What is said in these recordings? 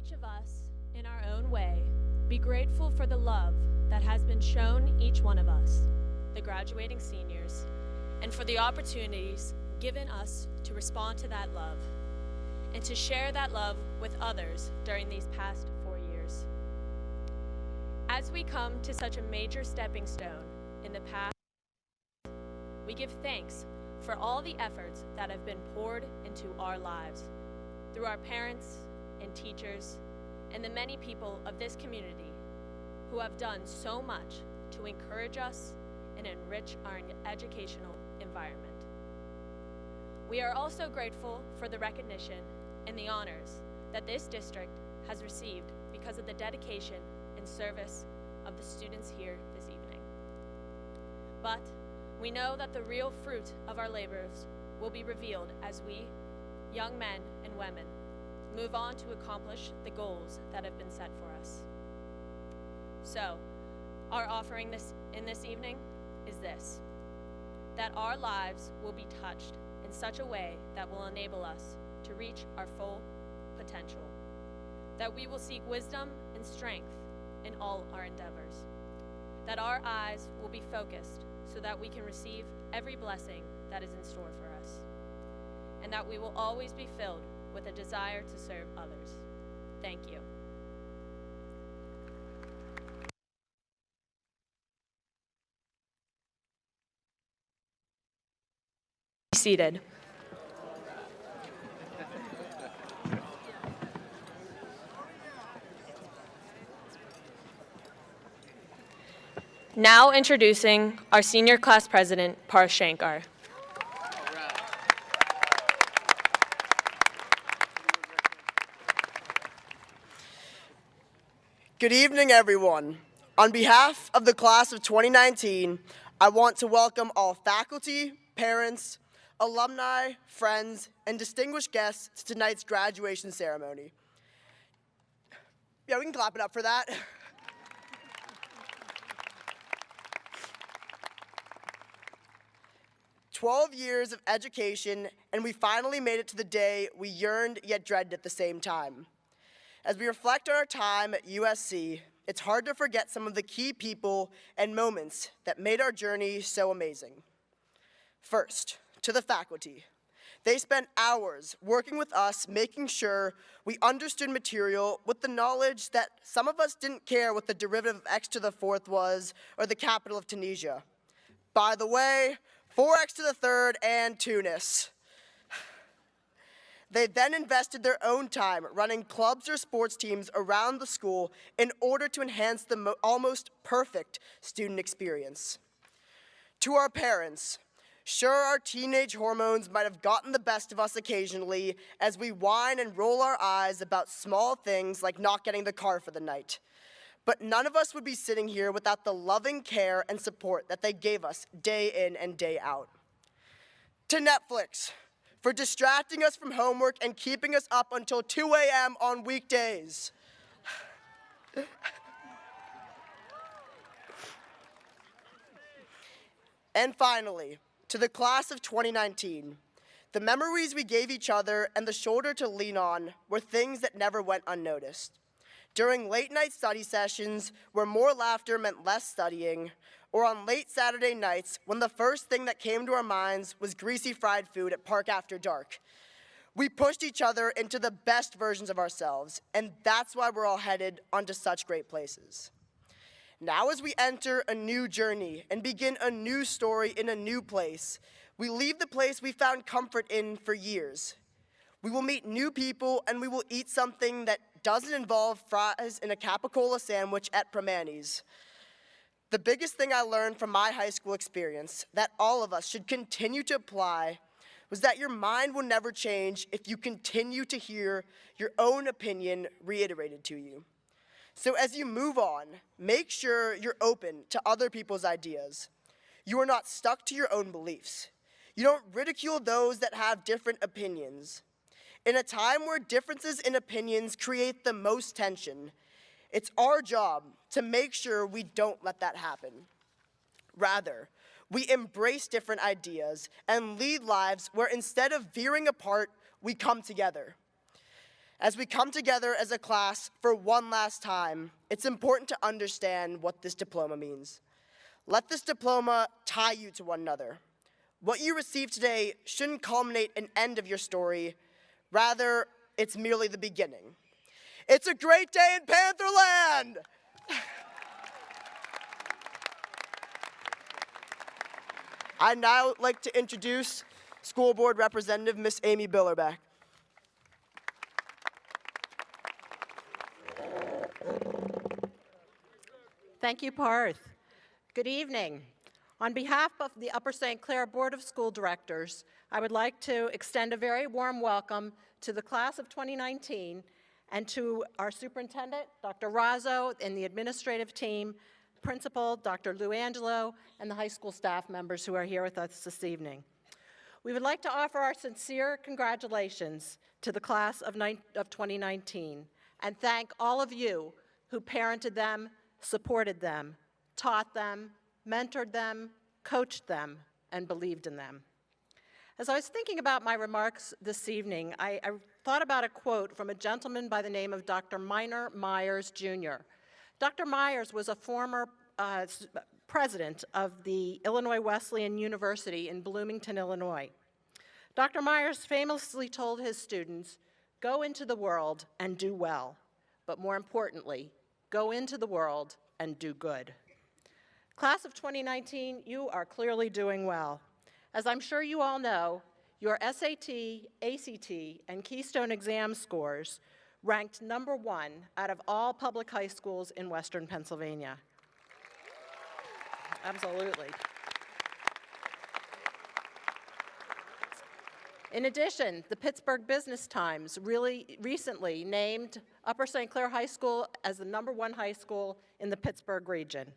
each of us, in our own way, be grateful for the love that has been shown each one of us, the graduating seniors, and for the opportunities given us to respond to that love and to share that love with others during these past 4 years. As we come to such a major stepping stone in the past, we give thanks for all the efforts that have been poured into our lives through our parents and teachers and the many people of this community who have done so much to encourage us and enrich our educational environment. We are also grateful for the recognition and the honors that this district has received because of the dedication and service of the students here this evening. But we know that the real fruit of our labors will be revealed as we, young men and women, move on to accomplish the goals that have been set for us. So, our offering this evening is this: that our lives will be touched in such a way that will enable us to reach our full potential, that we will seek wisdom and strength in all our endeavors, that our eyes will be focused so that we can receive every blessing that is in store for us, and that we will always be filled with a desire to serve others. Thank you. Be seated. Now introducing our senior class president, Parth Shankar. Good evening, everyone. On behalf of the class of 2019, I want to welcome all faculty, parents, alumni, friends, and distinguished guests to tonight's graduation ceremony. Yeah, we can clap it up for that. 12 years of education, and we finally made it to the day we yearned yet dreaded at the same time. As we reflect on our time at USC, it's hard to forget some of the key people and moments that made our journey so amazing. First, to the faculty. They spent hours working with us, making sure we understood material with the knowledge that some of us didn't care what the derivative of x to the fourth was or the capital of Tunisia. By the way, 4x to the third and Tunis. They then invested their own time running clubs or sports teams around the school in order to enhance the almost perfect student experience. To our parents, sure, our teenage hormones might have gotten the best of us occasionally as we whine and roll our eyes about small things like not getting the car for the night. But none of us would be sitting here without the loving care and support that they gave us day in and day out. To Netflix, for distracting us from homework and keeping us up until 2 a.m. on weekdays. And finally, to the class of 2019, the memories we gave each other and the shoulder to lean on were things that never went unnoticed. During late-night study sessions where more laughter meant less studying, or on late Saturday nights when the first thing that came to our minds was greasy fried food at Park After Dark. We pushed each other into the best versions of ourselves, and that's why we're all headed onto such great places. Now as we enter a new journey and begin a new story in a new place, we leave the place we found comfort in for years. We will meet new people and we will eat something that doesn't involve fries in a capicola sandwich at Primanti's. The biggest thing I learned from my high school experience that all of us should continue to apply was that your mind will never change if you continue to hear your own opinion reiterated to you. So as you move on, make sure you're open to other people's ideas. You are not stuck to your own beliefs. You don't ridicule those that have different opinions. In a time where differences in opinions create the most tension, it's our job to make sure we don't let that happen. Rather, we embrace different ideas and lead lives where instead of veering apart, we come together. As we come together as a class for one last time, it's important to understand what this diploma means. Let this diploma tie you to one another. What you receive today shouldn't culminate an end of your story. Rather, it's merely the beginning. It's a great day in Pantherland! I'd now like to introduce School Board Representative Miss Amy Billerbeck. Thank you, Parth. Good evening. On behalf of the Upper St. Clair Board of School Directors, I would like to extend a very warm welcome to the class of 2019 and to our superintendent, Dr. Razzo, and the administrative team, principal, Dr. Lou Angelo, and the high school staff members who are here with us this evening. We would like to offer our sincere congratulations to the class of 2019 and thank all of you who parented them, supported them, taught them, mentored them, coached them, and believed in them. As I was thinking about my remarks this evening, I thought about a quote from a gentleman by the name of Dr. Minor Myers, Jr. Dr. Myers was a former president of the Illinois Wesleyan University in Bloomington, Illinois. Dr. Myers famously told his students, "Go into the world and do well, but more importantly, go into the world and do good." Class of 2019, you are clearly doing well. As I'm sure you all know, your SAT, ACT, and Keystone exam scores ranked #1 out of all public high schools in Western Pennsylvania. Absolutely. In addition, the Pittsburgh Business Times really recently named Upper St. Clair High School as the #1 high school in the Pittsburgh region.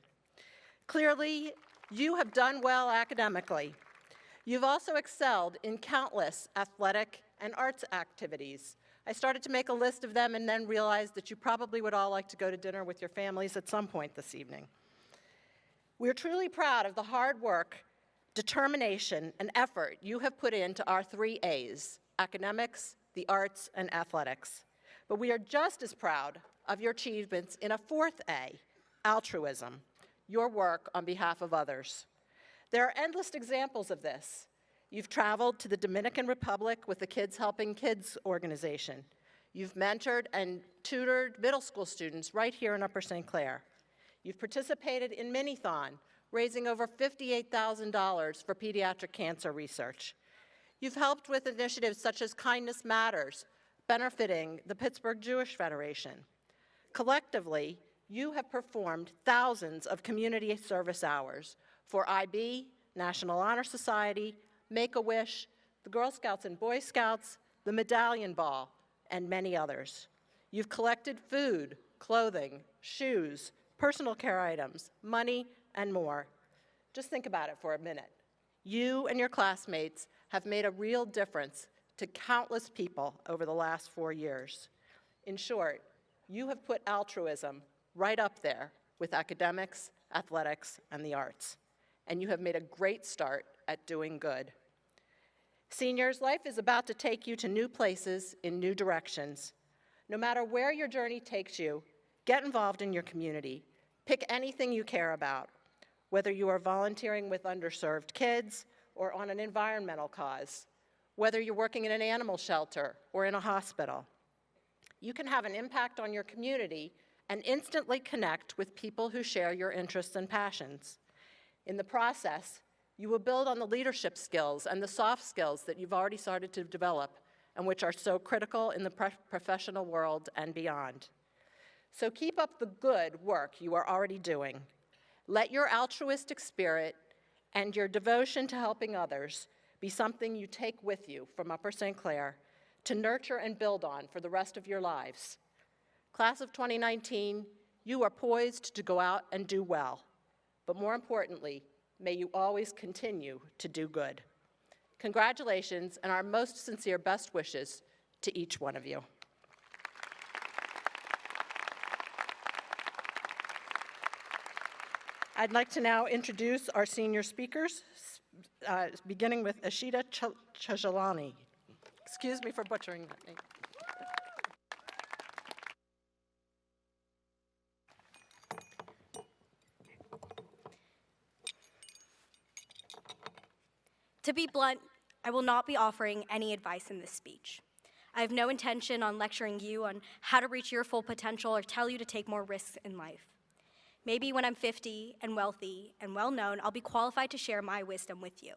Clearly, you have done well academically. You've also excelled in countless athletic and arts activities. I started to make a list of them and then realized that you probably would all like to go to dinner with your families at some point this evening. We're truly proud of the hard work, determination, and effort you have put into our 3 A's, academics, the arts, and athletics. But we are just as proud of your achievements in a 4th A, altruism, your work on behalf of others. There are endless examples of this. You've traveled to the Dominican Republic with the Kids Helping Kids organization. You've mentored and tutored middle school students right here in Upper St. Clair. You've participated in Minithon, raising over $58,000 for pediatric cancer research. You've helped with initiatives such as Kindness Matters, benefiting the Pittsburgh Jewish Federation. Collectively, you have performed thousands of community service hours for IB, National Honor Society, Make-A-Wish, the Girl Scouts and Boy Scouts, the Medallion Ball, and many others. You've collected food, clothing, shoes, personal care items, money, and more. Just think about it for a minute. You and your classmates have made a real difference to countless people over the last 4 years. In short, you have put altruism right up there with academics, athletics, and the arts. And you have made a great start at doing good. Seniors, life is about to take you to new places in new directions. No matter where your journey takes you, get involved in your community. Pick anything you care about, whether you are volunteering with underserved kids or on an environmental cause, whether you're working in an animal shelter or in a hospital. You can have an impact on your community and instantly connect with people who share your interests and passions. In the process, you will build on the leadership skills and the soft skills that you've already started to develop and which are so critical in the professional world and beyond. So keep up the good work you are already doing. Let your altruistic spirit and your devotion to helping others be something you take with you from Upper St. Clair to nurture and build on for the rest of your lives. Class of 2019, you are poised to go out and do well. But more importantly, may you always continue to do good. Congratulations and our most sincere best wishes to each one of you. I'd like to now introduce our senior speakers, beginning with Ashita Chajalani. Excuse me for butchering that name. To be blunt, I will not be offering any advice in this speech. I have no intention on lecturing you on how to reach your full potential or tell you to take more risks in life. Maybe when I'm 50 and wealthy and well-known, I'll be qualified to share my wisdom with you.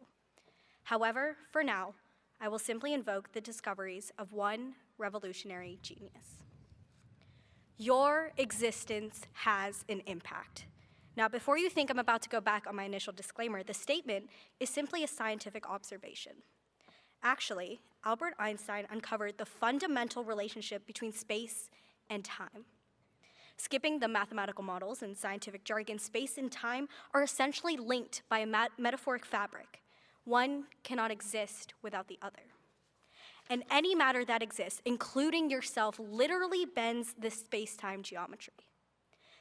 However, for now, I will simply invoke the discoveries of one revolutionary genius. Your existence has an impact. Now, before you think I'm about to go back on my initial disclaimer, the statement is simply a scientific observation. Actually, Albert Einstein uncovered the fundamental relationship between space and time. Skipping the mathematical models and scientific jargon, space and time are essentially linked by a metaphoric fabric. One cannot exist without the other. And any matter that exists, including yourself, literally bends this space-time geometry.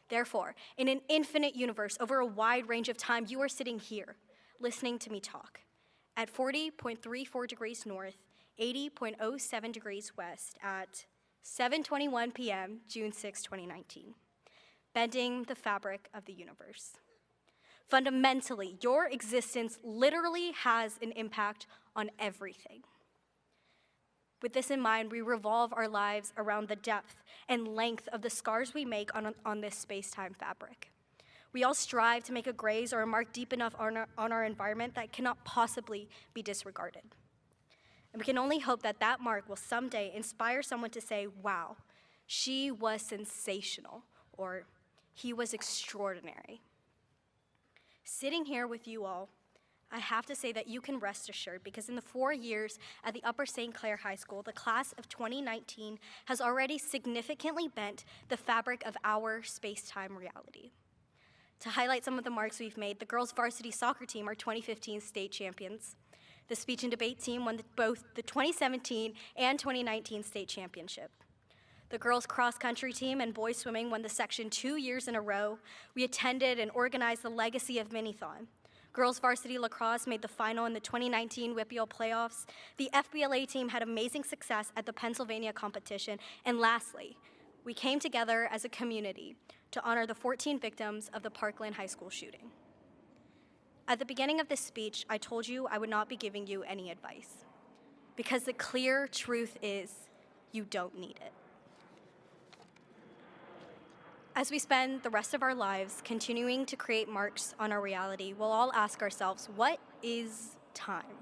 Therefore, in an infinite universe over a wide range of time, you are sitting here, listening to me talk, at 40.34 degrees north, 80.07 degrees west, at 7:21 p.m., June 6, 2019, bending the fabric of the universe. Fundamentally, your existence literally has an impact on everything. With this in mind, we revolve our lives around the depth and length of the scars we make on this space-time fabric. We all strive to make a graze or a mark deep enough on our environment that cannot possibly be disregarded. And we can only hope that that mark will someday inspire someone to say, wow, she was sensational, or he was extraordinary. Sitting here with you all, I have to say that you can rest assured because in the 4 years at the Upper St. Clair High School, the class of 2019 has already significantly bent the fabric of our space-time reality. To highlight some of the marks we've made, the girls' varsity soccer team are 2015 state champions. The speech and debate team won both the 2017 and 2019 state championship. The girls' cross-country team and boys swimming won the section 2 years in a row. We attended and organized the Legacy of Minithon. Girls varsity lacrosse made the final in the 2019 WPIAL playoffs. The FBLA team had amazing success at the Pennsylvania competition. And lastly, we came together as a community to honor the 14 victims of the Parkland High School shooting. At the beginning of this speech, I told you I would not be giving you any advice, because the clear truth is you don't need it. As we spend the rest of our lives continuing to create marks on our reality, we'll all ask ourselves, what is time?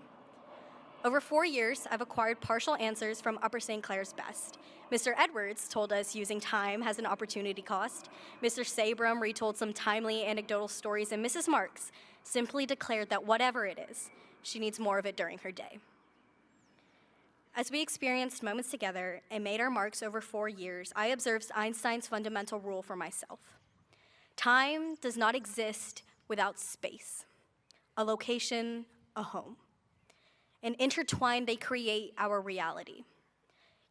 Over 4 years, I've acquired partial answers from Upper St. Clair's best. Mr. Edwards told us using time has an opportunity cost. Mr. Sabram retold some timely anecdotal stories, and Mrs. Marks simply declared that whatever it is, she needs more of it during her day. As we experienced moments together and made our marks over 4 years, I observed Einstein's fundamental rule for myself. Time does not exist without space, a location, a home. And intertwined, they create our reality.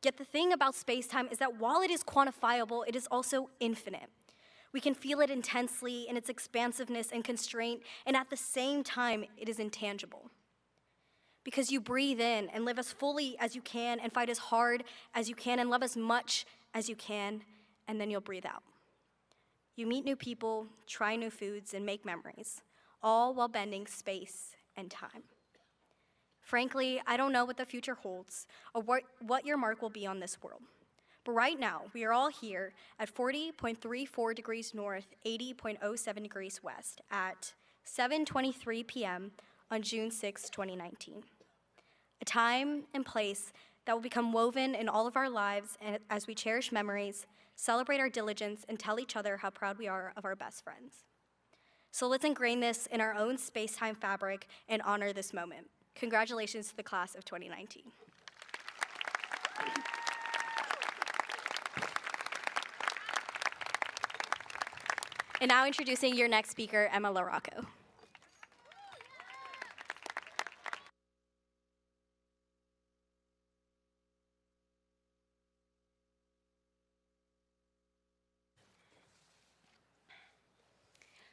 Yet the thing about space-time is that while it is quantifiable, it is also infinite. We can feel it intensely in its expansiveness and constraint, and at the same time, it is intangible. Because you breathe in and live as fully as you can and fight as hard as you can and love as much as you can, and then you'll breathe out. You meet new people, try new foods, and make memories, all while bending space and time. Frankly, I don't know what the future holds or what your mark will be on this world. But right now, we are all here at 40.34 degrees north, 80.07 degrees west at 7:23 p.m. on June 6, 2019. A time and place that will become woven in all of our lives and as we cherish memories, celebrate our diligence, and tell each other how proud we are of our best friends. So let's ingrain this in our own space-time fabric and honor this moment. Congratulations to the class of 2019. And now introducing your next speaker, Emma LaRocco.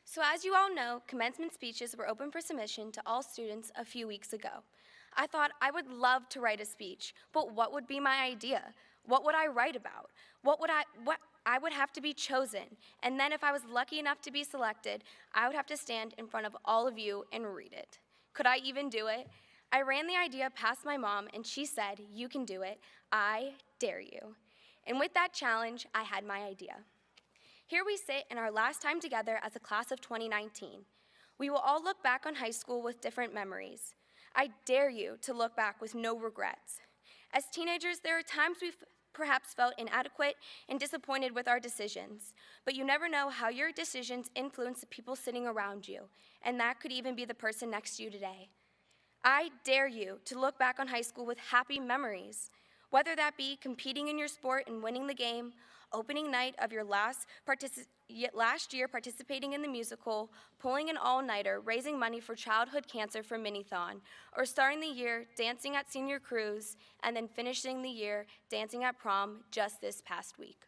So as you all know, commencement speeches were open for submission to all students a few weeks ago. I thought I would love to write a speech, but what would be my idea? What would I write about? What I would have to be chosen, and then if I was lucky enough to be selected, I would have to stand in front of all of you and read it. Could I even do it? I ran the idea past my mom, and she said, "You can do it. I dare you." And with that challenge, I had my idea. Here we sit in our last time together as a class of 2019. We will all look back on high school with different memories. I dare you to look back with no regrets. As teenagers, there are times we've perhaps felt inadequate and disappointed with our decisions, but you never know how your decisions influence the people sitting around you, and that could even be the person next to you today. I dare you to look back on high school with happy memories, whether that be competing in your sport and winning the game, opening night of your last year participating in the musical, pulling an all-nighter, raising money for childhood cancer for Minithon, or starting the year dancing at senior cruise, and then finishing the year dancing at prom just this past week.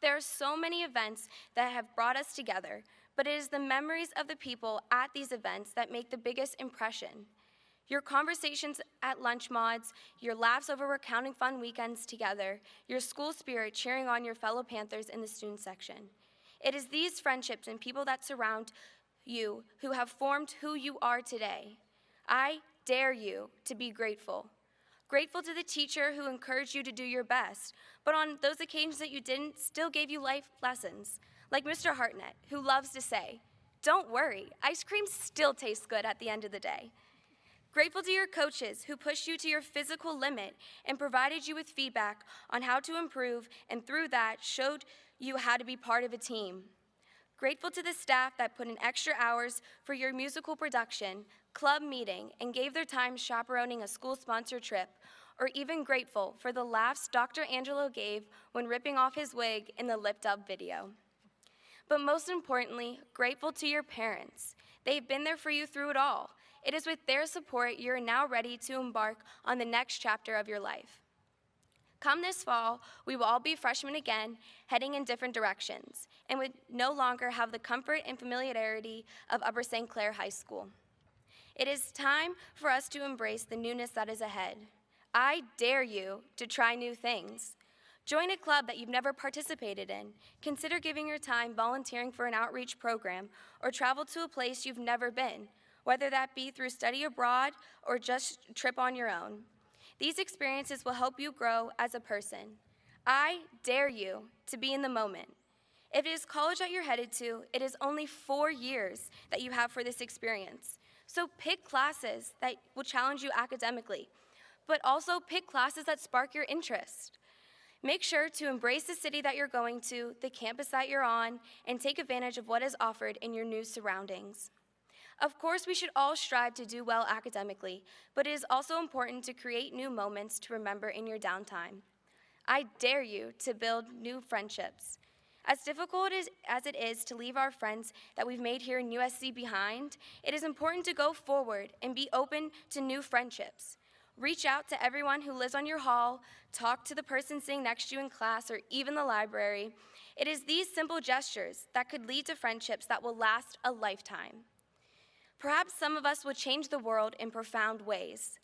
There are so many events that have brought us together, but it is the memories of the people at these events that make the biggest impression. Your conversations at lunch mods, your laughs over recounting fun weekends together, your school spirit cheering on your fellow Panthers in the student section. It is these friendships and people that surround you who have formed who you are today. I dare you to be grateful. Grateful to the teacher who encouraged you to do your best, but on those occasions that you didn't, still gave you life lessons. Like Mr. Hartnett, who loves to say, "Don't worry, ice cream still tastes good at the end of the day." Grateful to your coaches who pushed you to your physical limit and provided you with feedback on how to improve, and through that showed you how to be part of a team. Grateful to the staff that put in extra hours for your musical production, club meeting, and gave their time chaperoning a school-sponsored trip, or even grateful for the laughs Dr. Angelo gave when ripping off his wig in the Lipped Up video. But most importantly, grateful to your parents. They've been there for you through it all. It is with their support you are now ready to embark on the next chapter of your life. Come this fall, we will all be freshmen again, heading in different directions, and would no longer have the comfort and familiarity of Upper St. Clair High School. It is time for us to embrace the newness that is ahead. I dare you to try new things. Join a club that you've never participated in. Consider giving your time volunteering for an outreach program, or travel to a place you've never been, whether that be through study abroad or just a trip on your own. These experiences will help you grow as a person. I dare you to be in the moment. If it is college that you're headed to, it is only 4 years that you have for this experience. So pick classes that will challenge you academically, but also pick classes that spark your interest. Make sure to embrace the city that you're going to, the campus that you're on, and take advantage of what is offered in your new surroundings. Of course, we should all strive to do well academically, but it is also important to create new moments to remember in your downtime. I dare you to build new friendships. As difficult as it is to leave our friends that we've made here in USC behind, it is important to go forward and be open to new friendships. Reach out to everyone who lives on your hall, talk to the person sitting next to you in class or even the library. It is these simple gestures that could lead to friendships that will last a lifetime. Perhaps some of us will change the world in profound ways,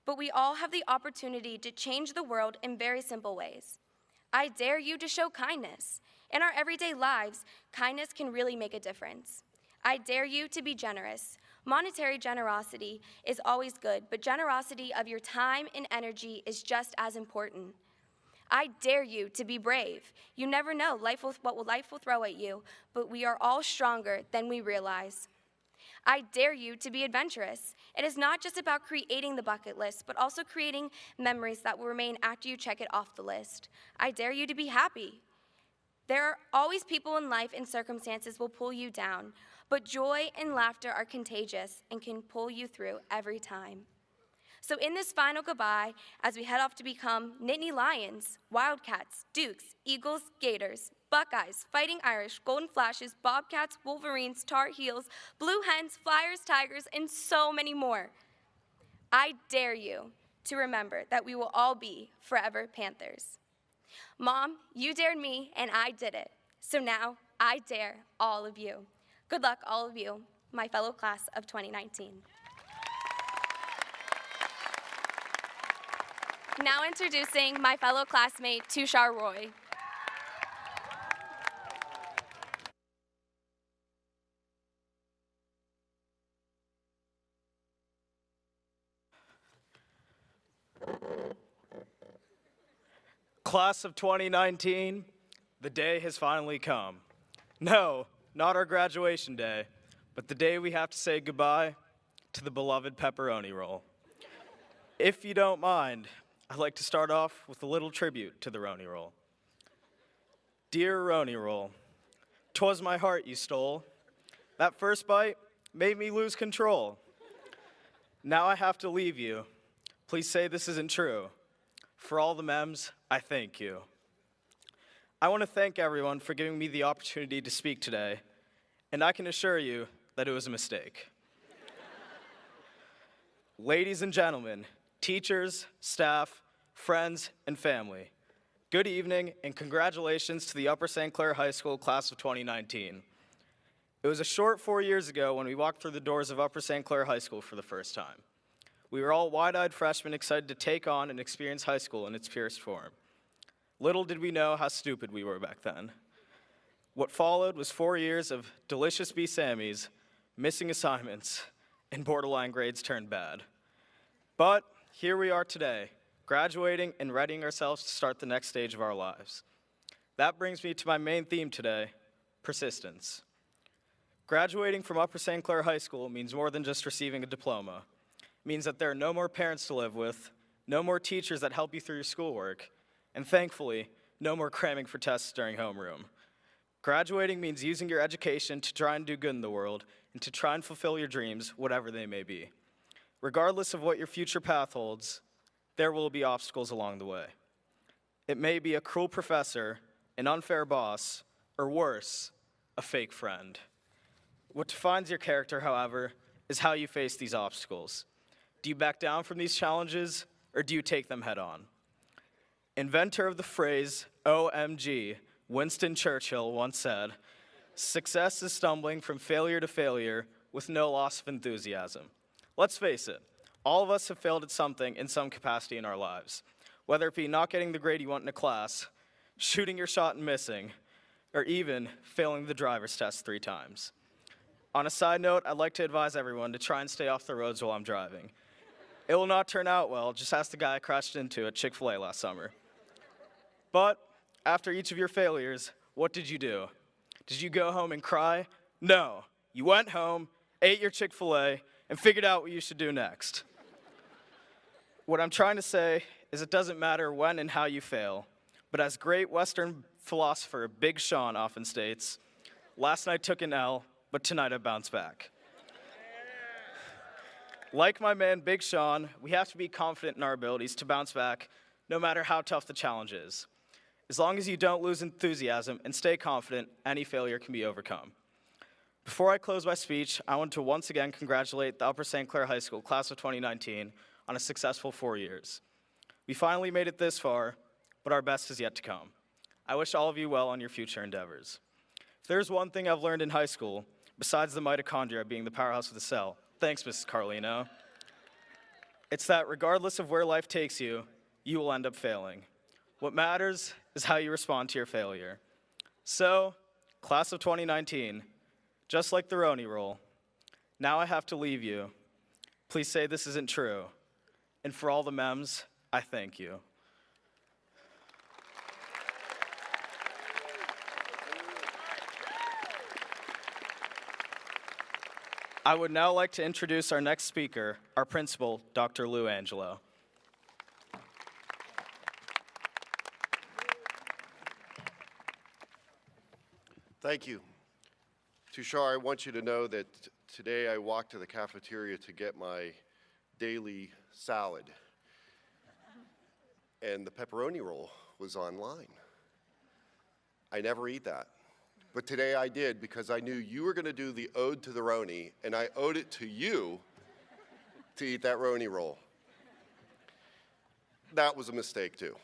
but we all have the opportunity to change the world in very simple ways. I dare you to show kindness. In our everyday lives, kindness can really make a difference. I dare you to be generous. Monetary generosity is always good, but generosity of your time and energy is just as important. I dare you to be brave. You never know what life will throw at you, but we are all stronger than we realize. I dare you to be adventurous. It is not just about creating the bucket list, but also creating memories that will remain after you check it off the list. I dare you to be happy. There are always people in life and circumstances will pull you down, but joy and laughter are contagious and can pull you through every time. So in this final goodbye, as we head off to become Nittany Lions, Wildcats, Dukes, Eagles, Gators, Buckeyes, Fighting Irish, Golden Flashes, Bobcats, Wolverines, Tar Heels, Blue Hens, Flyers, Tigers, and so many more, I dare you to remember that we will all be forever Panthers. Mom, you dared me, and I did it. So now I dare all of you. Good luck, all of you, my fellow class of 2019. Now introducing my fellow classmate, Tushar Roy. Class of 2019, the day has finally come. No, not our graduation day, but the day we have to say goodbye to the beloved pepperoni roll. If you don't mind, I'd like to start off with a little tribute to the Roni Roll. Dear Roni Roll, 'twas my heart you stole. That first bite made me lose control. Now I have to leave you. Please say this isn't true. For all the mems, I thank you. I want to thank everyone for giving me the opportunity to speak today, and I can assure you that it was a mistake. Ladies and gentlemen, teachers, staff, friends, and family, good evening and congratulations to the Upper St. Clair High School class of 2019. It was a short 4 years ago when we walked through the doors of Upper St. Clair High School for the first time. We were all wide-eyed freshmen excited to take on and experience high school in its purest form. Little did we know how stupid we were back then. What followed was 4 years of delicious B-Sammies, missing assignments, and borderline grades turned bad. But here we are today, graduating and readying ourselves to start the next stage of our lives. That brings me to my main theme today, persistence. Graduating from Upper St. Clair High School means more than just receiving a diploma. It means that there are no more parents to live with, no more teachers that help you through your schoolwork, and thankfully, no more cramming for tests during homeroom. Graduating means using your education to try and do good in the world and to try and fulfill your dreams, whatever they may be. Regardless of what your future path holds, there will be obstacles along the way. It may be a cruel professor, an unfair boss, or worse, a fake friend. What defines your character, however, is how you face these obstacles. Do you back down from these challenges, or do you take them head on? Inventor of the phrase, OMG, Winston Churchill once said, "Success is stumbling from failure to failure with no loss of enthusiasm." Let's face it, all of us have failed at something in some capacity in our lives, whether it be not getting the grade you want in a class, shooting your shot and missing, or even failing the driver's test 3 times. On a side note, I'd like to advise everyone to try and stay off the roads while I'm driving. It will not turn out well, just ask the guy I crashed into at Chick-fil-A last summer. But after each of your failures, what did you do? Did you go home and cry? No. You went home, ate your Chick-fil-A, and figured out what you should do next. What I'm trying to say is it doesn't matter when and how you fail, but as great Western philosopher Big Sean often states, last night took an L, but tonight I bounce back. Like my man Big Sean, we have to be confident in our abilities to bounce back no matter how tough the challenge is. As long as you don't lose enthusiasm and stay confident, any failure can be overcome. Before I close my speech, I want to once again congratulate the Upper St. Clair High School class of 2019 on a successful 4 years. We finally made it this far, but our best is yet to come. I wish all of you well on your future endeavors. If there's one thing I've learned in high school, besides the mitochondria being the powerhouse of the cell, thanks, Mrs. Carlino, it's that regardless of where life takes you, you will end up failing. What matters is how you respond to your failure. So, class of 2019, just like the Roni Roll, now I have to leave you. Please say this isn't true. And for all the mems, I thank you. I would now like to introduce our next speaker, our principal, Dr. Lou Angelo. Thank you. Tushar, I want you to know that today I walked to the cafeteria to get my daily salad, and the pepperoni roll was online. I never eat that, but today I did because I knew you were going to do the ode to the Roni, and I owed it to you to eat that Roni roll. That was a mistake, too.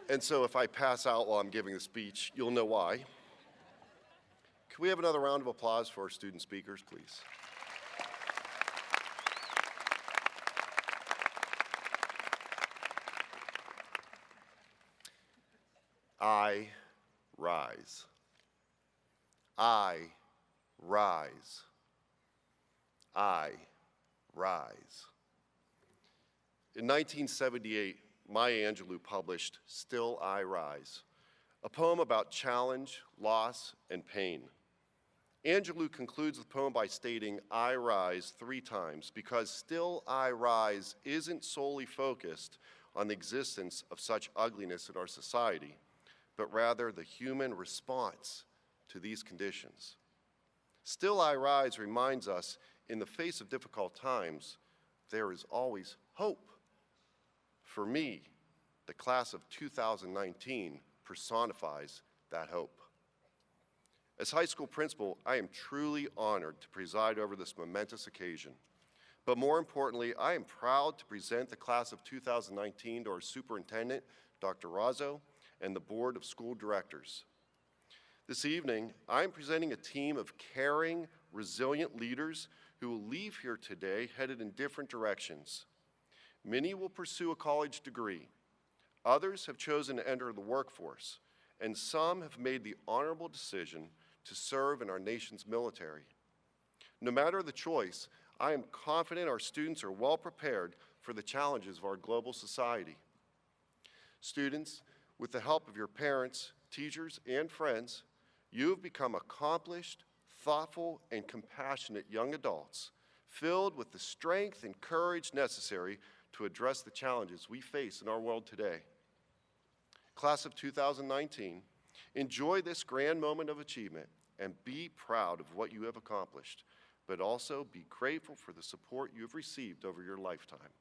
And so if I pass out while I'm giving the speech, you'll know why. Can we have another round of applause for our student speakers, please? I rise. I rise. I rise. In 1978, Maya Angelou published Still I Rise, a poem about challenge, loss, and pain. Angelou concludes the poem by stating, "I rise" 3 times because Still I Rise isn't solely focused on the existence of such ugliness in our society, but rather the human response to these conditions. Still I Rise reminds us, in the face of difficult times, there is always hope. For me, the class of 2019 personifies that hope. As high school principal, I am truly honored to preside over this momentous occasion. But more importantly, I am proud to present the class of 2019 to our superintendent, Dr. Razzo, and the Board of School Directors. This evening, I am presenting a team of caring, resilient leaders who will leave here today headed in different directions. Many will pursue a college degree. Others have chosen to enter the workforce, and some have made the honorable decision to serve in our nation's military. No matter the choice, I am confident our students are well prepared for the challenges of our global society. Students, with the help of your parents, teachers, and friends, you have become accomplished, thoughtful, and compassionate young adults, filled with the strength and courage necessary to address the challenges we face in our world today. Class of 2019, enjoy this grand moment of achievement and be proud of what you have accomplished, but also be grateful for the support you have received over your lifetime.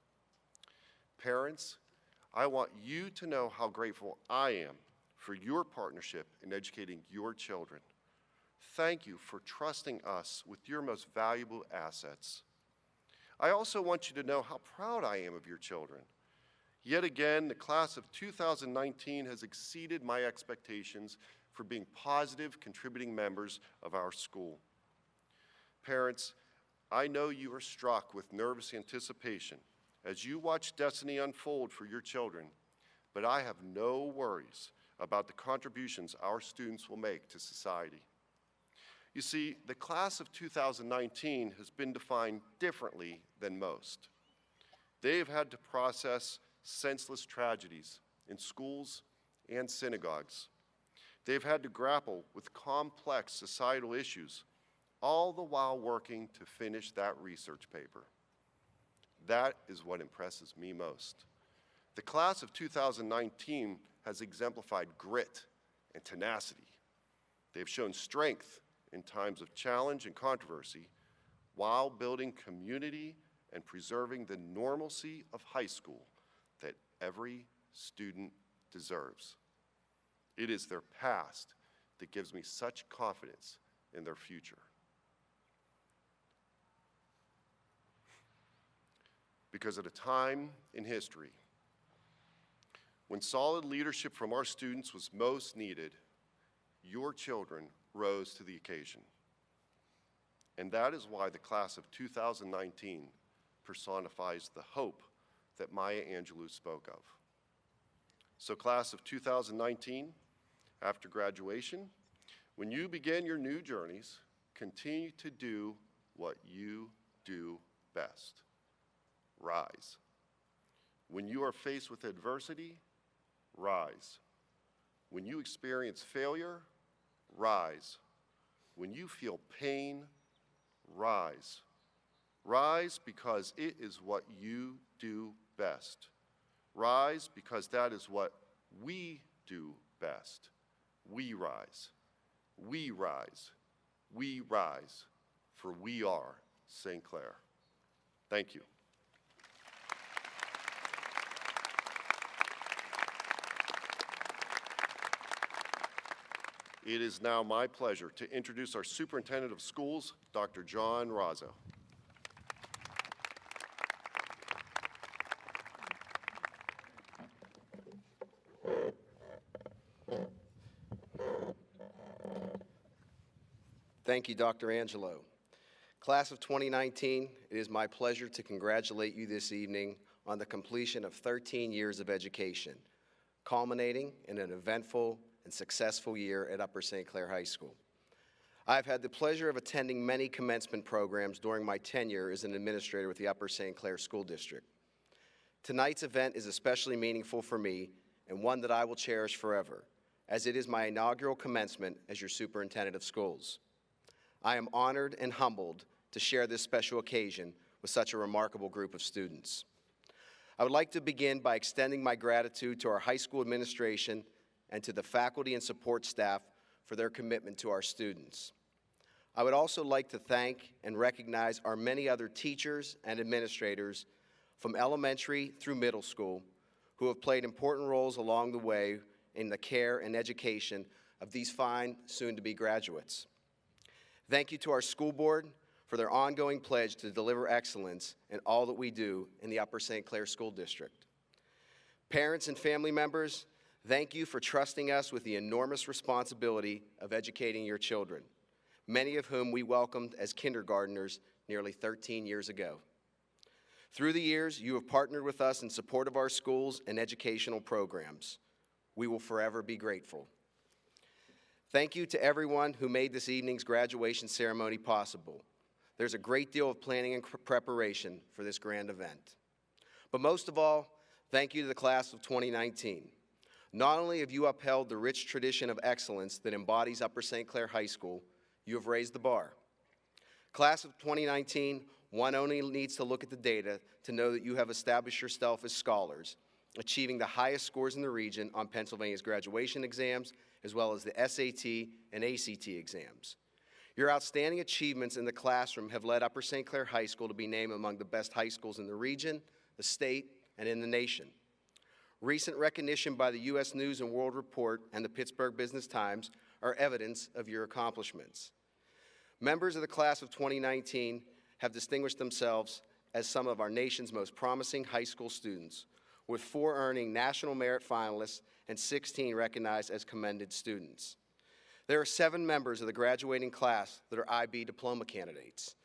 Parents, I want you to know how grateful I am for your partnership in educating your children. Thank you for trusting us with your most valuable assets. I also want you to know how proud I am of your children. Yet again, the class of 2019 has exceeded my expectations for being positive, contributing members of our school. Parents, I know you are struck with nervous anticipation as you watch destiny unfold for your children, but I have no worries about the contributions our students will make to society. You see, the class of 2019 has been defined differently than most. They have had to process senseless tragedies in schools and synagogues. They've had to grapple with complex societal issues, all the while working to finish that research paper. That is what impresses me most. The class of 2019 has exemplified grit and tenacity. They've shown strength in times of challenge and controversy while building community and preserving the normalcy of high school that every student deserves. It is their past that gives me such confidence in their future. Because at a time in history when solid leadership from our students was most needed, your children rose to the occasion. And that is why the class of 2019 personifies the hope that Maya Angelou spoke of. So class of 2019, after graduation, when you begin your new journeys, continue to do what you do best. Rise. When you are faced with adversity, rise. When you experience failure, rise. When you feel pain, rise. Rise because it is what you do best. Rise because that is what we do best. We rise. We rise. We rise, for we are St. Clair. Thank you. It is now my pleasure to introduce our Superintendent of Schools, Dr. John Razzo. Thank you, Dr. Angelo. Class of 2019, it is my pleasure to congratulate you this evening on the completion of 13 years of education, culminating in an eventful and successful year at Upper St. Clair High School. I've had the pleasure of attending many commencement programs during my tenure as an administrator with the Upper St. Clair School District. Tonight's event is especially meaningful for me and one that I will cherish forever, as it is my inaugural commencement as your superintendent of schools. I am honored and humbled to share this special occasion with such a remarkable group of students. I would like to begin by extending my gratitude to our high school administration and to the faculty and support staff for their commitment to our students. I would also like to thank and recognize our many other teachers and administrators from elementary through middle school who have played important roles along the way in the care and education of these fine, soon-to-be graduates. Thank you to our school board for their ongoing pledge to deliver excellence in all that we do in the Upper St. Clair School District. Parents and family members, thank you for trusting us with the enormous responsibility of educating your children, many of whom we welcomed as kindergartners nearly 13 years ago. Through the years, you have partnered with us in support of our schools and educational programs. We will forever be grateful. Thank you to everyone who made this evening's graduation ceremony possible. There's a great deal of planning and preparation for this grand event. But most of all, thank you to the class of 2019. Not only have you upheld the rich tradition of excellence that embodies Upper St. Clair High School, you have raised the bar. Class of 2019, one only needs to look at the data to know that you have established yourself as scholars, achieving the highest scores in the region on Pennsylvania's graduation exams, as well as the SAT and ACT exams. Your outstanding achievements in the classroom have led Upper St. Clair High School to be named among the best high schools in the region, the state, and in the nation. Recent recognition by the U.S. News and World Report and the Pittsburgh Business Times are evidence of your accomplishments. Members of the class of 2019 have distinguished themselves as some of our nation's most promising high school students, with 4 earning National Merit Finalists and 16 recognized as commended students. There are 7 members of the graduating class that are IB diploma candidates.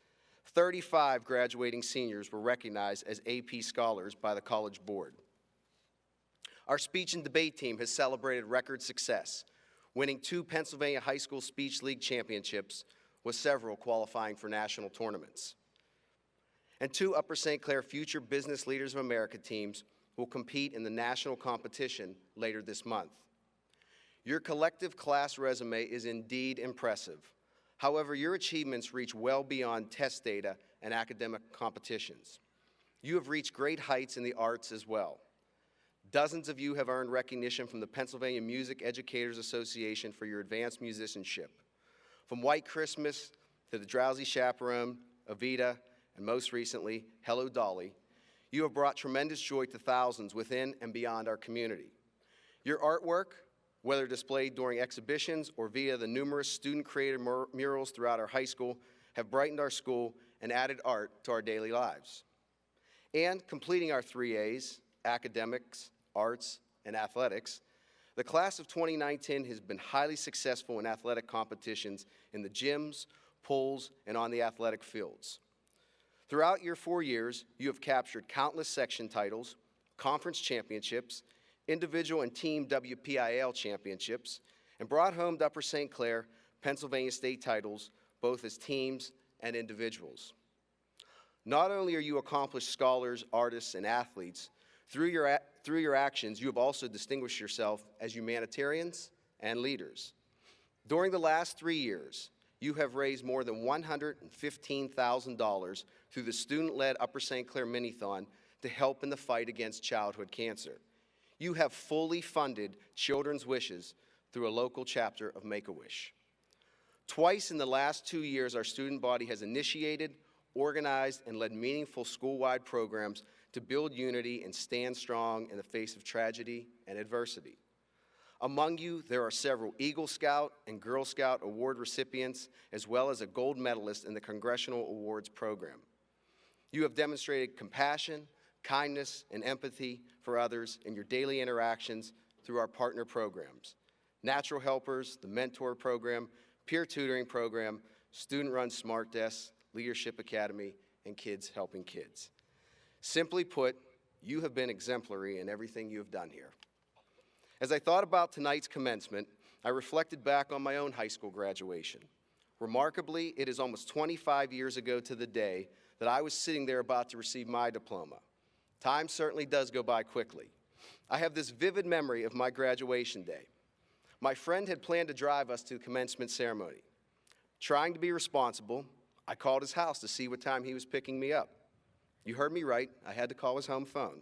35 graduating seniors were recognized as AP scholars by the College Board. Our speech and debate team has celebrated record success, winning 2 Pennsylvania High School Speech League championships, with several qualifying for national tournaments. And 2 Upper St. Clair Future Business Leaders of America teams will compete in the national competition later this month. Your collective class resume is indeed impressive. However, your achievements reach well beyond test data and academic competitions. You have reached great heights in the arts as well. Dozens of you have earned recognition from the Pennsylvania Music Educators Association for your advanced musicianship. From White Christmas to The Drowsy Chaperone, Evita, and most recently, Hello Dolly, you have brought tremendous joy to thousands within and beyond our community. Your artwork, whether displayed during exhibitions or via the numerous student-created murals throughout our high school, have brightened our school and added art to our daily lives. And completing our 3 A's, academics, arts, and athletics, the class of 2019 has been highly successful in athletic competitions in the gyms, pools, and on the athletic fields. Throughout your 4 years, you have captured countless section titles, conference championships, individual and team WPIAL championships, and brought home to Upper St. Clair Pennsylvania state titles, both as teams and individuals. Not only are you accomplished scholars, artists, and athletes, through your actions, you have also distinguished yourself as humanitarians and leaders. During the last 3 years, you have raised more than $115,000 through the student-led Upper St. Clair Minithon to help in the fight against childhood cancer. You have fully funded Children's Wishes through a local chapter of Make-A-Wish. Twice in the last 2 years, our student body has initiated, organized, and led meaningful school-wide programs to build unity and stand strong in the face of tragedy and adversity. Among you, there are several Eagle Scout and Girl Scout award recipients, as well as a gold medalist in the Congressional Awards program. You have demonstrated compassion, kindness, and empathy for others in your daily interactions through our partner programs: Natural Helpers, the Mentor Program, Peer Tutoring Program, Student-Run Smart Desks, Leadership Academy, and Kids Helping Kids. Simply put, you have been exemplary in everything you have done here. As I thought about tonight's commencement, I reflected back on my own high school graduation. Remarkably, it is almost 25 years ago to the day that I was sitting there about to receive my diploma. Time certainly does go by quickly. I have this vivid memory of my graduation day. My friend had planned to drive us to the commencement ceremony. Trying to be responsible, I called his house to see what time he was picking me up. You heard me right, I had to call his home phone.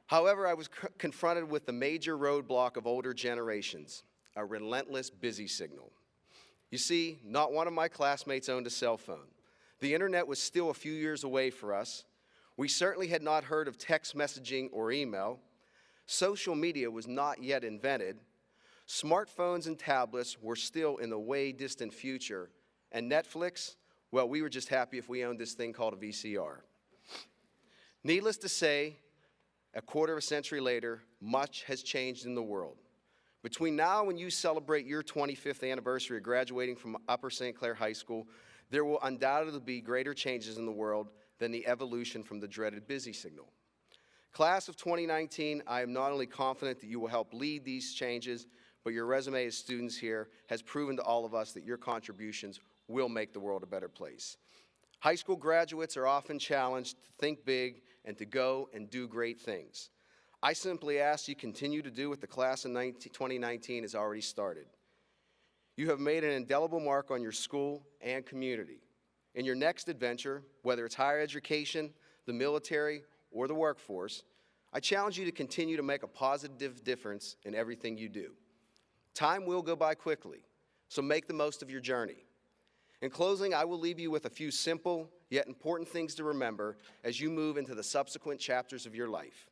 However, I was confronted with the major roadblock of older generations, a relentless busy signal. You see, not one of my classmates owned a cell phone. The internet was still a few years away for us. We certainly had not heard of text messaging or email. Social media was not yet invented. Smartphones and tablets were still in the way distant future. And Netflix, well, we were just happy if we owned this thing called a VCR. Needless to say, a quarter of a century later, much has changed in the world. Between now and when you celebrate your 25th anniversary of graduating from Upper St. Clair High School, there will undoubtedly be greater changes in the world than the evolution from the dreaded busy signal. Class of 2019, I am not only confident that you will help lead these changes, but your resume as students here has proven to all of us that your contributions will make the world a better place. High school graduates are often challenged to think big and to go and do great things. I simply ask you continue to do what the class of 2019 has already started. You have made an indelible mark on your school and community. In your next adventure, whether it's higher education, the military, or the workforce, I challenge you to continue to make a positive difference in everything you do. Time will go by quickly, so make the most of your journey. In closing, I will leave you with a few simple yet important things to remember as you move into the subsequent chapters of your life.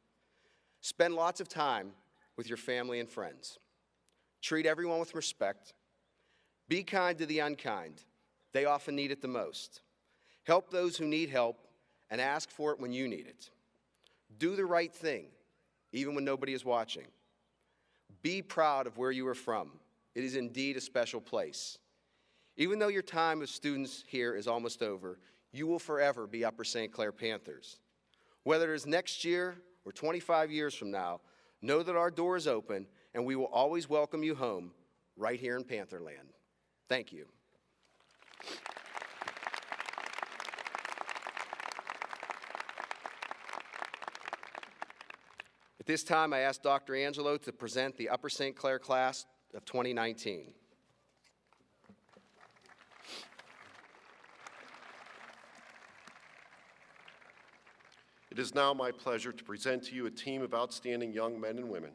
Spend lots of time with your family and friends. Treat everyone with respect. Be kind to the unkind. They often need it the most. Help those who need help and ask for it when you need it. Do the right thing, even when nobody is watching. Be proud of where you are from. It is indeed a special place. Even though your time as students here is almost over, you will forever be Upper St. Clair Panthers. Whether it is next year or 25 years from now, know that our door is open and we will always welcome you home right here in Pantherland. Thank you. At this time, I ask Dr. Angelo to present the Upper St. Clair class of 2019. It is now my pleasure to present to you a team of outstanding young men and women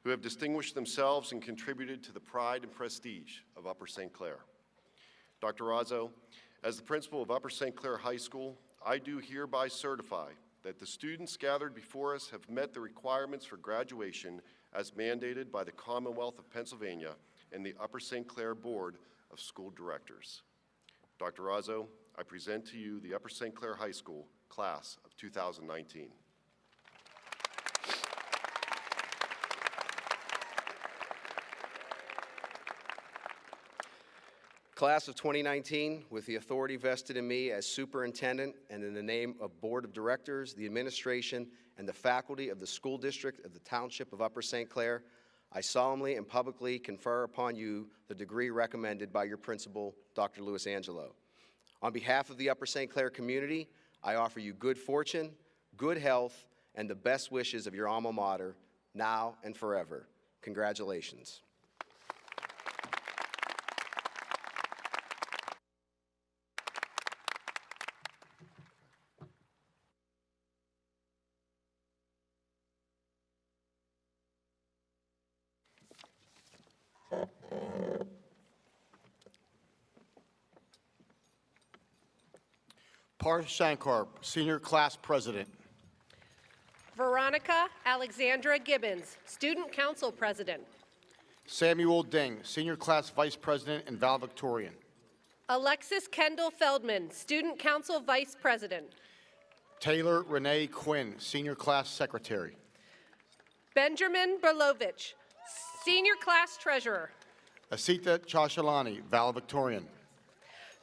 who have distinguished themselves and contributed to the pride and prestige of Upper St. Clair. Dr. Razzo, as the principal of Upper St. Clair High School, I do hereby certify that the students gathered before us have met the requirements for graduation as mandated by the Commonwealth of Pennsylvania and the Upper St. Clair Board of School Directors. Dr. Razzo, I present to you the Upper St. Clair High School class of 2019. Class of 2019, with the authority vested in me as superintendent and in the name of Board of Directors, the administration, and the faculty of the school district of the Township of Upper St. Clair, I solemnly and publicly confer upon you the degree recommended by your principal, Dr. Louis Angelo. On behalf of the Upper St. Clair community, I offer you good fortune, good health, and the best wishes of your alma mater, now and forever. Congratulations. Parth Shankar, Senior Class President. Veronica Alexandra Gibbons, Student Council President. Samuel Ding, Senior Class Vice President and valedictorian. Alexis Kendall Feldman, Student Council Vice President. Taylor Renee Quinn, Senior Class Secretary. Benjamin Berlovich, Senior Class Treasurer. Asita Chashalani, valedictorian.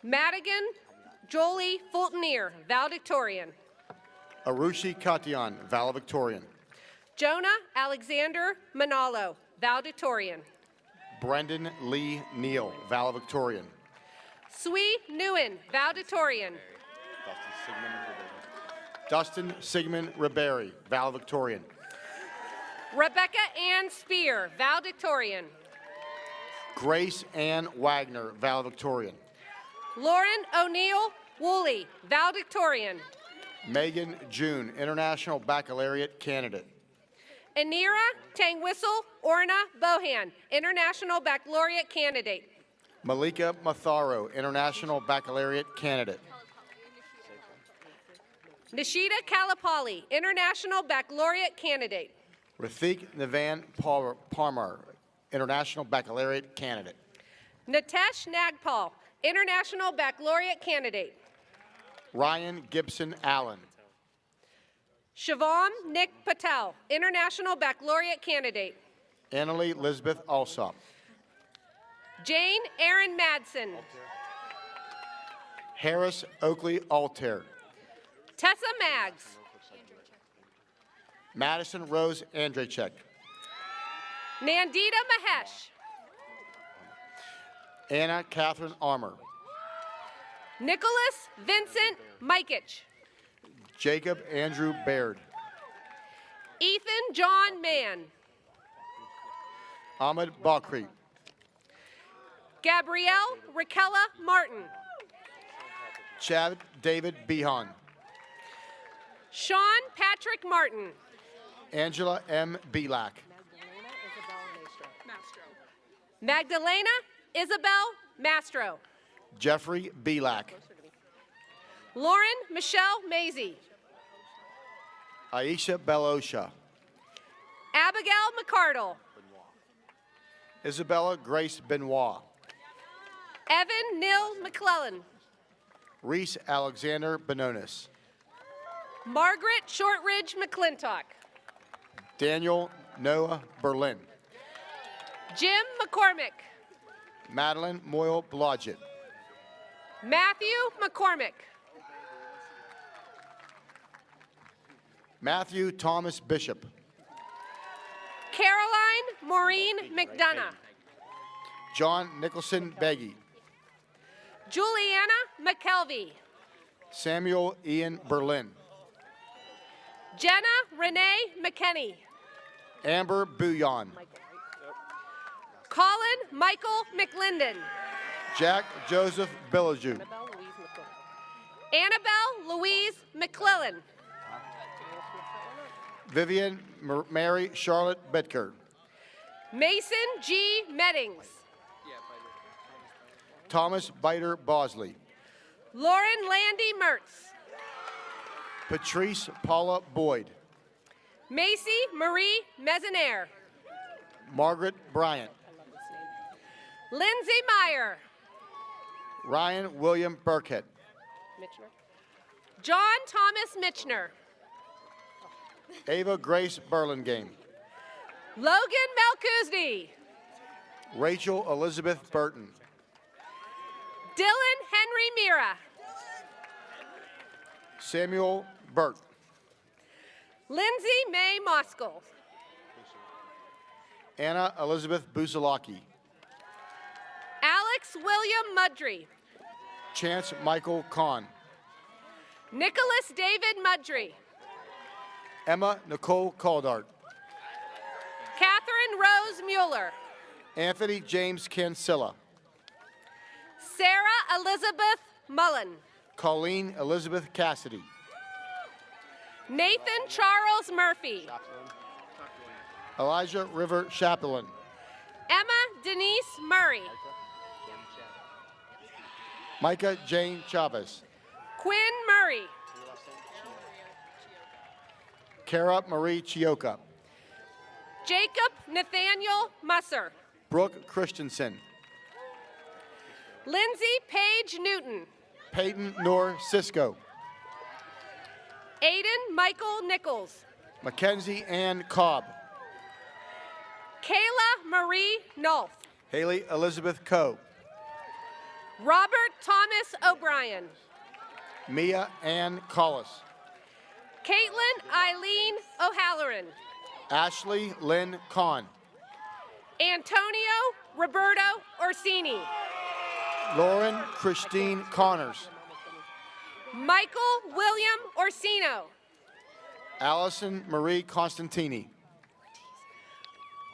Madigan Jolie Fultonier, valedictorian. Arushi Katian, valedictorian. Jonah Alexander Manalo, valedictorian. Brendan Lee Neal, valedictorian. Sui Nguyen, valedictorian. Dustin Sigmund Ribery, valedictorian. Rebecca Ann Spear, valedictorian. Grace Ann Wagner, valedictorian. Lauren O'Neill Woolley, valedictorian. Megan June, International Baccalaureate candidate. Anira Tangwhistle Orna Bohan, International Baccalaureate candidate. Malika Matharo, International Baccalaureate candidate. Nishita Kalapali, International Baccalaureate candidate. Rathik Nivan Parmar, International Baccalaureate candidate. Nitesh Nagpal, International Baccalaureate candidate. Ryan Gibson Allen. Shivam Nick Patel, International Baccalaureate candidate. Annalie Elizabeth Alsop. Jane Erin Madsen. Harris Oakley Altair. Tessa Maggs. Madison Rose Andrzejczyk. Nandita Mahesh. Anna Catherine Armour. Nicholas Vincent Mikich. Jacob Andrew Baird. Ethan John Mann. Ahmed Bakri. Gabrielle Raquella Martin. Chad David Behan. Sean Patrick Martin. Angela M. Belak. Magdalena Isabel Mastro. Jeffrey Belak. Lauren Michelle Maisie. Aisha Belosha. Abigail McCardle. Isabella Grace Benoit. Evan Neil McClellan. Reese Alexander Benonis. Margaret Shortridge McClintock. Daniel Noah Berlin. Jim McCormick. Madeline Moyle Blodgett. Matthew McCormick. Matthew Thomas Bishop. Caroline Maureen McDonough. John Nicholson Beggy. Juliana McKelvey. Samuel Ian Berlin. Jenna Renee McKenney. Amber Bouillon. Colin Michael McLinden. Jack Joseph Billaju. Annabelle Louise McClellan. Vivian Mary Charlotte Bedker. Mason G. Meddings. Thomas Biter Bosley. Lauren Landy Mertz. Patrice Paula Boyd. Macy Marie Mezenaire. Margaret Bryant. Lindsay Meyer. Ryan William Burkett. John Thomas Mitchner. Ava Grace Burlingame. Logan Melkuzny. Rachel Elizabeth Burton. Dylan Henry Mira. Samuel Burt. Lindsay May Moskell. Anna Elizabeth Buzalaki. Alex William Mudry. Chance Michael Kahn. Nicholas David Mudry. Emma Nicole Caldart. Catherine Rose Mueller. Anthony James Cancilla. Sarah Elizabeth Mullen. Colleen Elizabeth Cassidy. Nathan Charles Murphy. Elijah River Chaplain. Emma Denise Murray. Micah Jane Chavez. Quinn Murray. Kara Marie Chioka. Jacob Nathaniel Musser. Brooke Christensen. Lindsay Paige Newton. Peyton Noor Cisco. Aiden Michael Nichols. Mackenzie Ann Cobb. Kayla Marie Nolf. Haley Elizabeth Coe. Robert Thomas O'Brien. Mia Ann Collis. Caitlin Eileen O'Halloran. Ashley Lynn Kahn. Antonio Roberto Orsini. Lauren Christine Connors. Michael William Orsino. Allison Marie Constantini.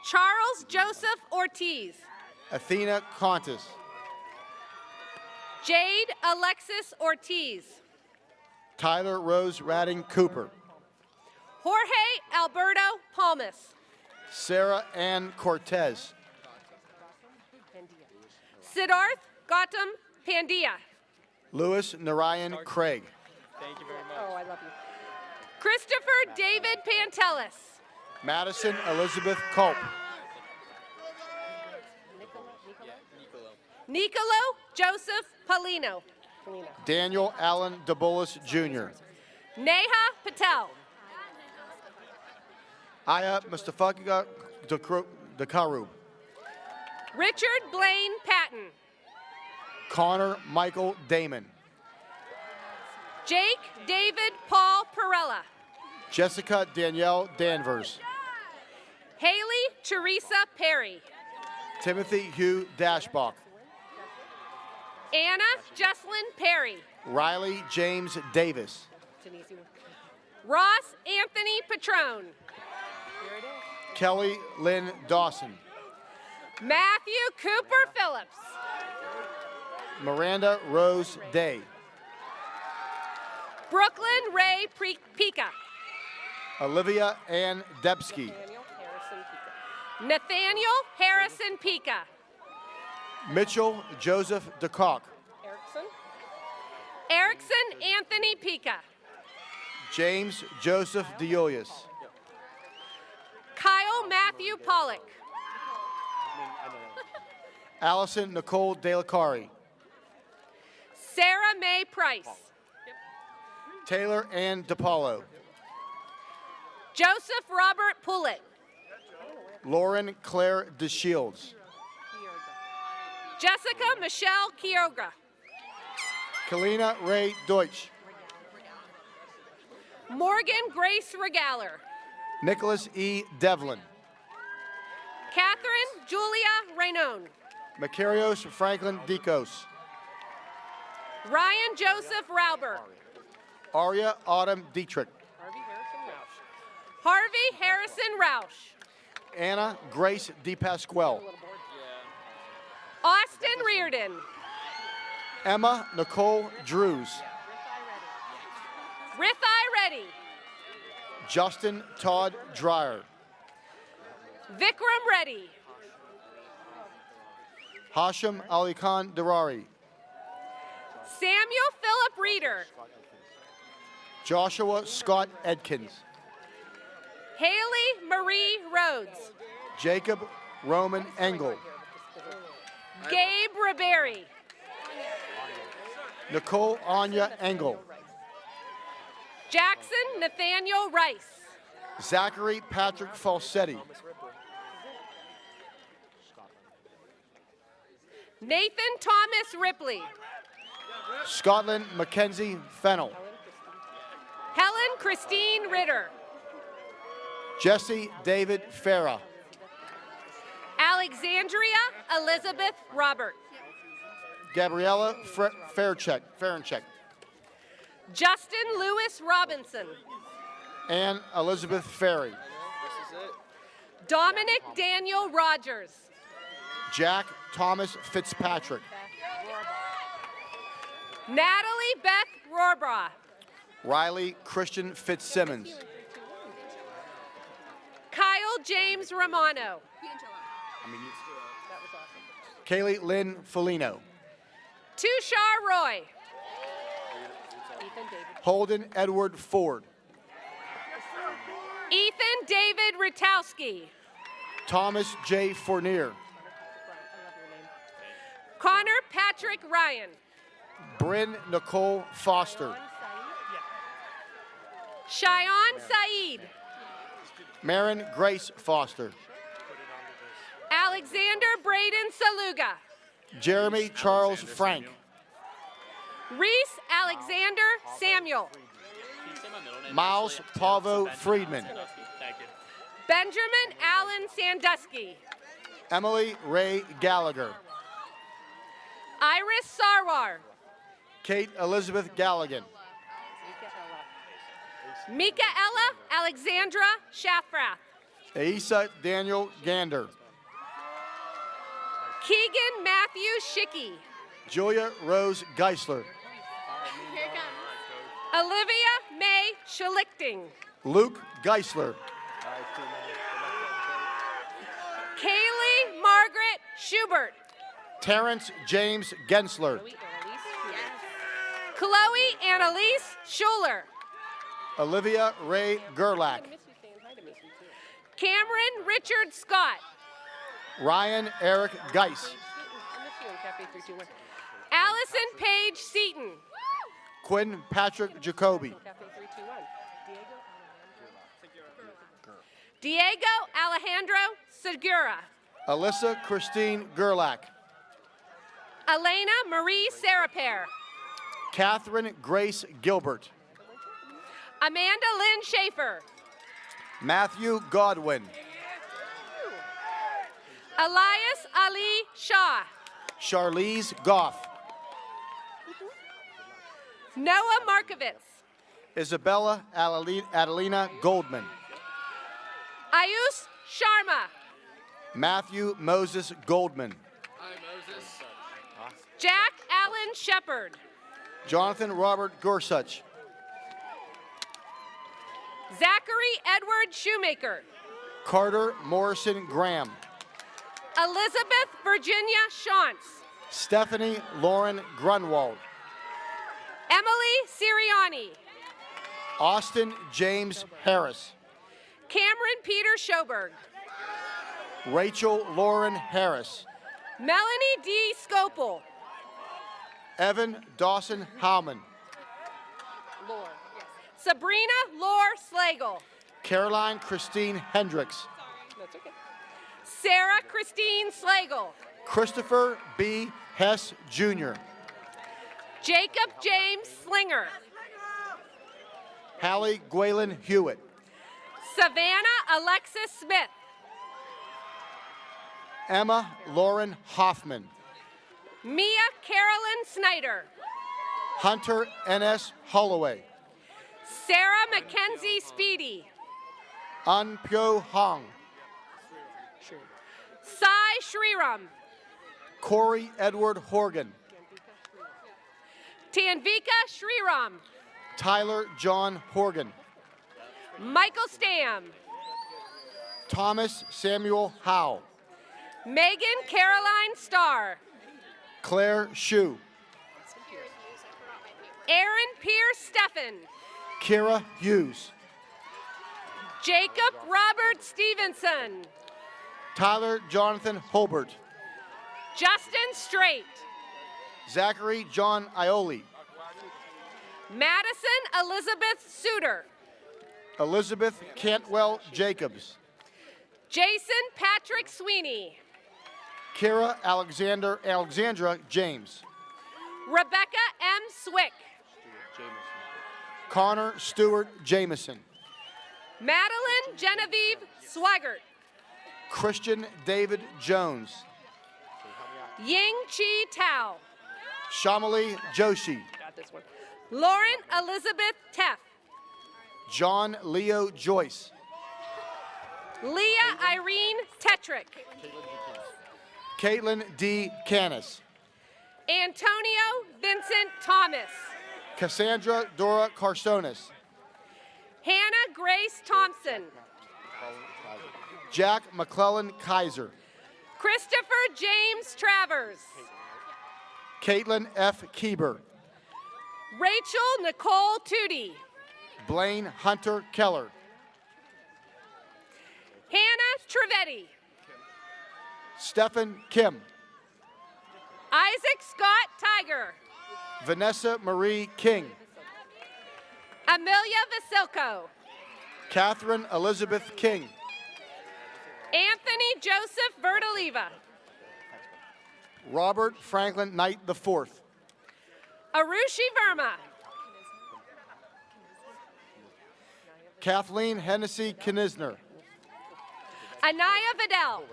Charles Joseph Ortiz. Athena Contis. Jade Alexis Ortiz. Tyler Rose Radding Cooper. Jorge Alberto Palmas. Sarah Ann Cortez. Siddharth Gautam Pandya. Louis Narayan Craig. Thank you very much. Oh, I love you. Christopher David Pantelis. Madison Elizabeth Culp. Nicolo Joseph Polino. Daniel Allen DeBolis Jr. Neha Patel. Aya Mustafa Dakaru. Richard Blaine Patton. Connor Michael Damon. Jake David Paul Perella. Jessica Danielle Danvers. Haley Teresa Perry. Timothy Hugh Dashbach. Anna Jesslyn Perry. Riley James Davis. Ross Anthony Patrone. Kelly Lynn Dawson. Matthew Cooper Phillips. Miranda Rose Day. Brooklyn Ray Pika. Olivia Ann Debsky. Nathaniel Harrison Pika. Mitchell Joseph DeCock. Erickson Anthony Pika. James Joseph DeUlius. Kyle Matthew Pollock. Allison Nicole DeLacari. Sarah Mae Price. Taylor Ann DePaulo. Joseph Robert Pullet. Lauren Claire DeShields. Jessica Michelle Kioga. Kalina Ray Deutsch. Morgan Grace Regaler. Nicholas E. Devlin. Catherine Julia Raynon. Macarios Franklin Dikos. Ryan Joseph Rauber. Aria Autumn Dietrich. Harvey Harrison Roush. Anna Grace DePasquale. Austin Reardon. Emma Nicole Drews. Rithai Reddy. Justin Todd Dreyer. Vikram Reddy. Hashim Ali Khan Durari. Samuel Philip Reeder. Joshua Scott Edkins. Haley Marie Rhodes. Jacob Roman Engel. Gabe Ribery. Nicole Anya Engel. Jackson Nathaniel Rice. Zachary Patrick Falsetti. Nathan Thomas Ripley. Scotland Mackenzie Fennell. Helen Christine Ritter. Jesse David Farah. Alexandria Elizabeth Robert. Gabriella Faircheck. Justin Lewis Robinson. Ann Elizabeth Ferry. Dominic Daniel Rogers. Jack Thomas Fitzpatrick. Natalie Beth Rorbra. Riley Christian Fitzsimmons. Kyle James Romano. Kaylee Lynn Felino. Tushar Roy. Holden Edward Ford. Ethan David Rutowski. Thomas J. Fournier. Connor Patrick Ryan. Bryn Nicole Foster. Cheyenne Saeed. Marin Grace Foster. Alexander Braden Saluga. Jeremy Charles Frank. Reese Alexander Samuel. Miles Pavo Friedman. Benjamin Allen Sandusky. Emily Ray Gallagher. Iris Sarwar. Kate Elizabeth Galligan. Mikaela Alexandra Schaffrath. Asa Daniel Gander. Keegan Matthew Schicky. Julia Rose Geisler. Olivia May Schlichting. Luke Geisler. Kaylee Margaret Schubert. Terrence James Gensler. Chloe Annalise Schuler. Olivia Ray Gerlach. Cameron Richard Scott. Ryan Eric Geis. Allison Paige Seaton. Quinn Patrick Jacoby. Diego Alejandro Segura. Alyssa Christine Gerlach. Elena Marie Sarapair. Catherine Grace Gilbert. Amanda Lynn Schaefer. Matthew Godwin. Elias Ali Shaw. Charlize Goff. Noah Markovitz. Isabella Adelina Goldman. Ayush Sharma. Matthew Moses Goldman. Jack Allen Shepard. Jonathan Robert Gorsuch. Zachary Edward Shoemaker. Carter Morrison Graham. Elizabeth Virginia Shantz. Stephanie Lauren Grunwald. Emily Siriani. Austin James Harris. Cameron Peter Schoberg. Rachel Lauren Harris. Melanie D. Scopel. Evan Dawson Howman. Sabrina Lore Slagle. Caroline Christine Hendricks. Sarah Christine Slagle. Christopher B. Hess Jr. Jacob James Slinger. Hallie Gwalen Hewitt. Savannah Alexis Smith. Emma Lauren Hoffman. Mia Carolyn Snyder. Hunter N.S. Holloway. Sarah Mackenzie Speedy. Anpyo Hong. Sai Shriram. Corey Edward Horgan. Tanvika Shriram. Tyler John Horgan. Michael Stam. Thomas Samuel Howe. Megan Caroline Starr. Claire Shue. Aaron Pierce Steffen. Kira Hughes. Jacob Robert Stevenson. Tyler Jonathan Holbert. Justin Straight. Zachary John Ioli. Madison Elizabeth Suter. Elizabeth Cantwell Jacobs. Jason Patrick Sweeney. Kira Alexandra James. Rebecca M. Swick. Connor Stewart Jameson. Madeline Genevieve Swigert. Christian David Jones. Ying Chi Tao. Shamali Joshi. Lauren Elizabeth Teff. John Leo Joyce. Leah Irene Tetrick. Caitlin D. Canis. Antonio Vincent Thomas. Cassandra Dora Carsonis. Hannah Grace Thompson. Jack McClellan Kaiser. Christopher James Travers. Caitlin F. Kieber. Rachel Nicole Tootie. Blaine Hunter Keller. Hannah Trevetti. Stephen Kim. Isaac Scott Tiger. Vanessa Marie King. Amelia Vasilko. Catherine Elizabeth King. Anthony Joseph Verdoliva. Robert Franklin Knight IV. Arushi Verma. Kathleen Hennessy Knisner. Anaya Vidal.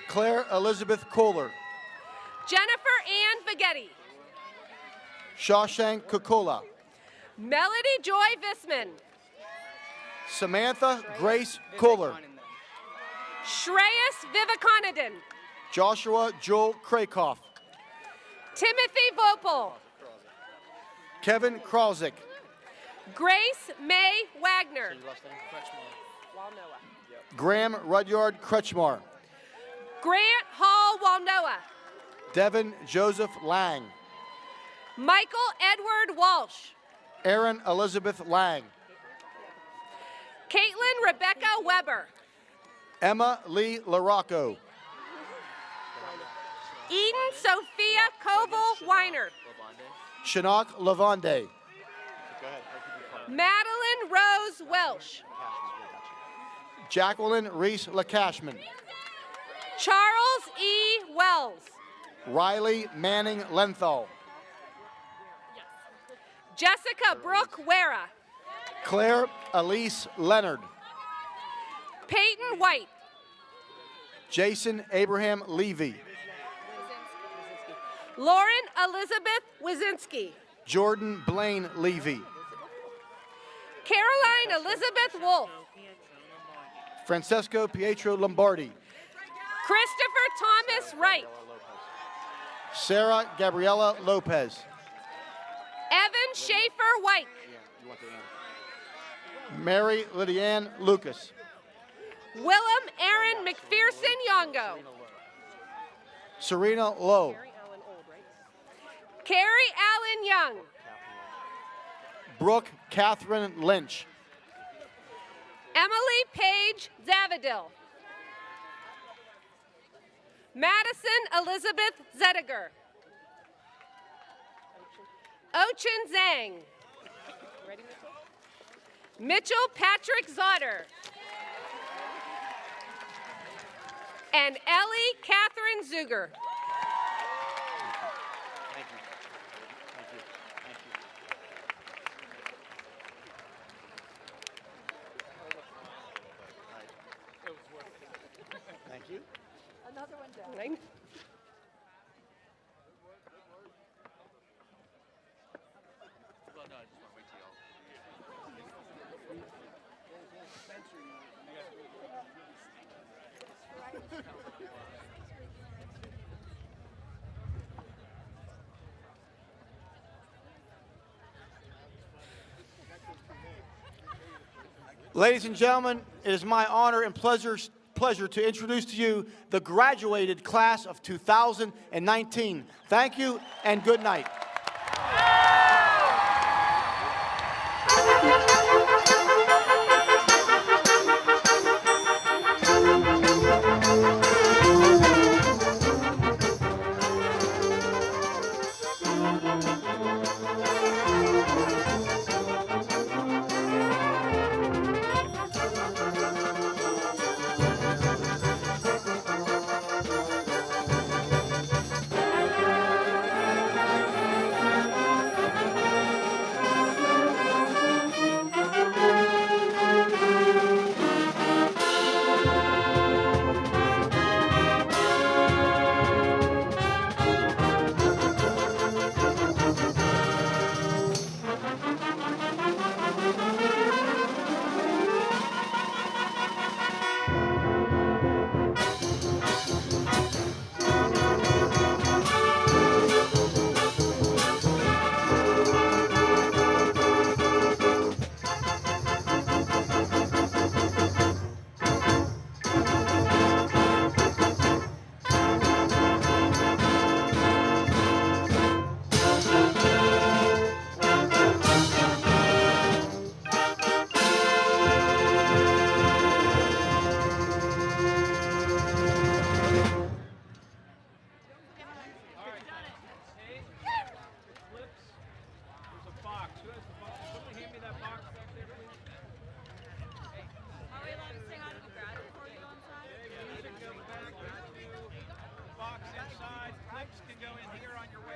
Claire Elizabeth Kohler. Jennifer Ann Vighetti. Shawshank Kukola. Melody Joy Visman. Samantha Grace Kohler. Shreyas Vivekanandan. Joshua Joel Krakoff. Timothy Vopel. Kevin Kralzik. Grace May Wagner. Graham Rudyard Kretschmar. Grant Hall Walnoa. Devin Joseph Lang. Michael Edward Walsh. Erin Elizabeth Lang. Caitlin Rebecca Weber. Emma Lee Larocco. Eden Sophia Koval Weiner. Shinak Lavande. Madeline Rose Welsh. Jacqueline Reese LaCashman. Charles E. Wells. Riley Manning Lenthal. Jessica Brooke Wera. Claire Elise Leonard. Peyton White. Jason Abraham Levy. Lauren Elizabeth Wazinski. Jordan Blaine Levy. Caroline Elizabeth Wolf. Francesco Pietro Lombardi. Christopher Thomas Wright. Sarah Gabriela Lopez. Evan Schaefer White. Mary Lydianne Lucas. Willem Aaron McPherson Yongo. Serena Lowe. Carrie Allen Young. Brooke Catherine Lynch. Emily Page Zavadil. Madison Elizabeth Zediger. Ochin Zhang. Mitchell Patrick Zotter. And Ellie Catherine Zuger. Thank you. Another one down. Ladies and gentlemen, it is my honor and pleasure to introduce to you the graduated class of 2019. Thank you and good night. Box inside, clips can go in here on your way.